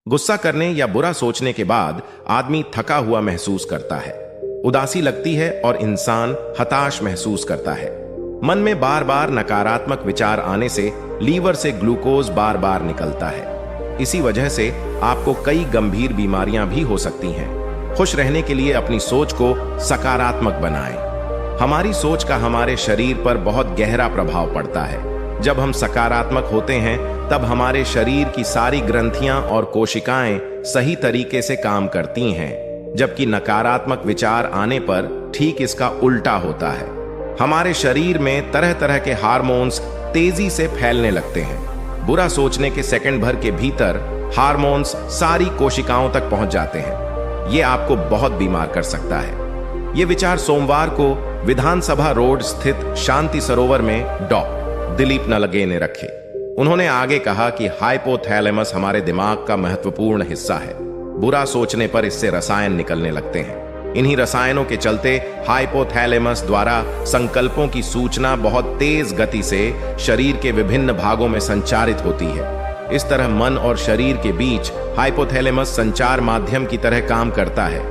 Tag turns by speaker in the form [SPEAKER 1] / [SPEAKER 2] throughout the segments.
[SPEAKER 1] गुस्सा करने या बुरा सोचने के बाद आदमी थका हुआ महसूस करता है, उदासी लगती है और इंसान हताश महसूस करता है। मन में बार बार नकारात्मक विचार आने से लीवर से ग्लूकोज बार बार निकलता है। इसी वजह से आपको कई गंभीर बीमारियां भी हो सकती हैं। खुश रहने के लिए अपनी सोच को सकारात्मक बनाएं। हमारी सोच का हमारे शरीर पर बहुत गहरा प्रभाव पड़ता है। जब हम सकारात्मक होते हैं तब हमारे शरीर की सारी ग्रंथियां और कोशिकाएं सही तरीके से काम करती हैं, जबकि नकारात्मक विचार आने पर ठीक इसका उल्टा होता है। हमारे शरीर में तरह तरह के हार्मोन्स तेजी से फैलने लगते हैं। बुरा सोचने के सेकंड भर के भीतर हार्मोन्स सारी कोशिकाओं तक पहुंच जाते हैं। ये आपको बहुत बीमार कर सकता है। ये विचार सोमवार को विधानसभा रोड स्थित शांति सरोवर में दिलीप नलगे ने रखे। उन्होंने आगे कहा कि हाइपोथैलेमस हमारे दिमाग का महत्वपूर्ण हिस्सा है। बुरा सोचने पर इससे रसायन निकलने लगते हैं। इन्हीं रसायनों के चलते हाइपोथैलेमस द्वारा संकल्पों की सूचना बहुत तेज गति से शरीर के विभिन्न भागों में संचारित होती है। इस तरह मन और शरीर के बीच हाइपोथैलेमस संचार माध्यम की तरह काम करता है।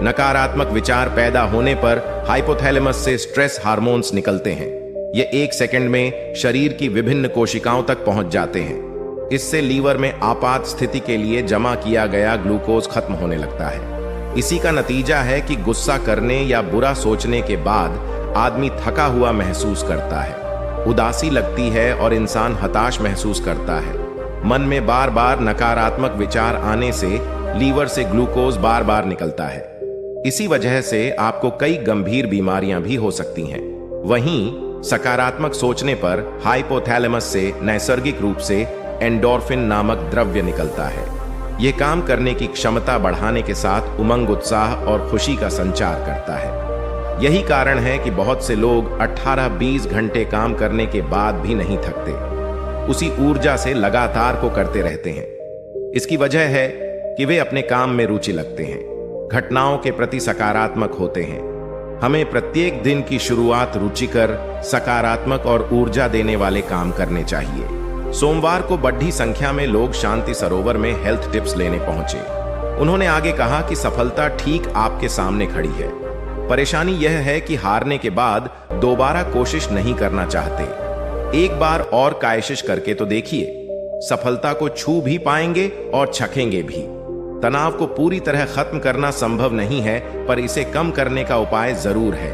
[SPEAKER 1] नकारात्मक विचार पैदा होने पर हाइपोथैलेमस से स्ट्रेस हार्मोन्स निकलते हैं। ये 1 सेकंड में शरीर की विभिन्न कोशिकाओं तक पहुंच जाते हैं। इससे लीवर में आपात स्थिति के लिए जमा किया गया ग्लूकोज खत्म होने लगता है। इसी का नतीजा है कि गुस्सा करने या बुरा सोचने के बाद आदमी थका हुआ महसूस करता है, उदासी लगती है और इंसान हताश महसूस करता है। मन में बार बार नकारात्मक विचार आने से लीवर से ग्लूकोज बार बार निकलता है। इसी वजह से आपको कई गंभीर बीमारियां भी हो सकती हैं। वहीं सकारात्मक सोचने पर हाइपोथैलेमस से नैसर्गिक रूप से एंडोर्फिन नामक द्रव्य निकलता है। यह काम करने की क्षमता बढ़ाने के साथ उमंग, उत्साह और खुशी का संचार करता है। यही कारण है कि बहुत से लोग 18-20 घंटे काम करने के बाद भी नहीं थकते, उसी ऊर्जा से लगातार को करते रहते हैं। इसकी वजह है कि वे अपने काम में रुचि लगते हैं, घटनाओं के प्रति सकारात्मक होते हैं। हमें प्रत्येक दिन की शुरुआत रुचिकर, सकारात्मक और ऊर्जा देने वाले काम करने चाहिए। सोमवार को बड़ी संख्या में लोग शांति सरोवर में हेल्थ टिप्स लेने पहुंचे। उन्होंने आगे कहा कि सफलता ठीक आपके सामने खड़ी है। परेशानी यह है कि हारने के बाद दोबारा कोशिश नहीं करना चाहते। एक बार और कोशिश करके तो देखिए, सफलता को छू भी पाएंगे और चखेंगे भी। तनाव को पूरी तरह खत्म करना संभव नहीं है, पर इसे कम करने का उपाय जरूर है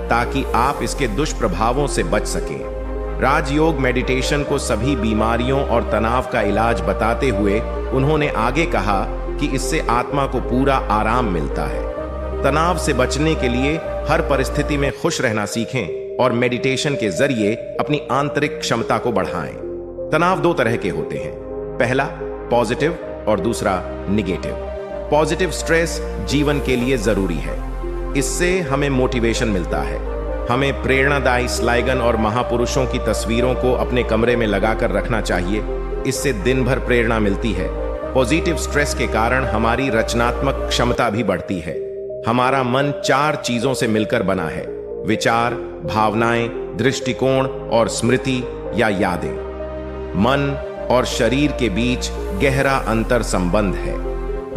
[SPEAKER 1] ताकि आप इसके दुष्प्रभावों से बच सकें। राजयोग मेडिटेशन को सभी बीमारियों और तनाव का इलाज बताते हुए उन्होंने आगे कहा कि इससे आत्मा को पूरा आराम मिलता है। तनाव से बचने के लिए हर परिस्थिति में खुश रहना सीखें और मेडिटेशन के जरिए अपनी आंतरिक क्षमता को बढ़ाएं। तनाव 2 तरह के होते हैं, पहला पॉजिटिव और दूसरा निगेटिव। पॉजिटिव स्ट्रेस जीवन के लिए जरूरी है। इससे हमें मोटिवेशन मिलता है। हमें प्रेरणादायी स्लोगन और महापुरुषों की तस्वीरों को अपने कमरे में लगाकर रखना चाहिए। इससे दिन भर प्रेरणा मिलती है। पॉजिटिव स्ट्रेस के कारण हमारी रचनात्मक क्षमता भी बढ़ती है। हमारा मन 4 चीजों से मिलकर बना है: विचार, भावनाएं, दृष्टिकोण और स्मृति या यादें। मन और शरीर के बीच गहरा अंतर संबंध है।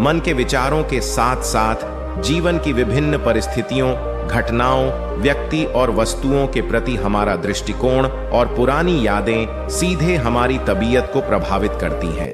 [SPEAKER 1] मन के विचारों के साथ साथ जीवन की विभिन्न परिस्थितियों, घटनाओं, व्यक्ति और वस्तुओं के प्रति हमारा दृष्टिकोण और पुरानी यादें सीधे हमारी तबीयत को प्रभावित करती हैं।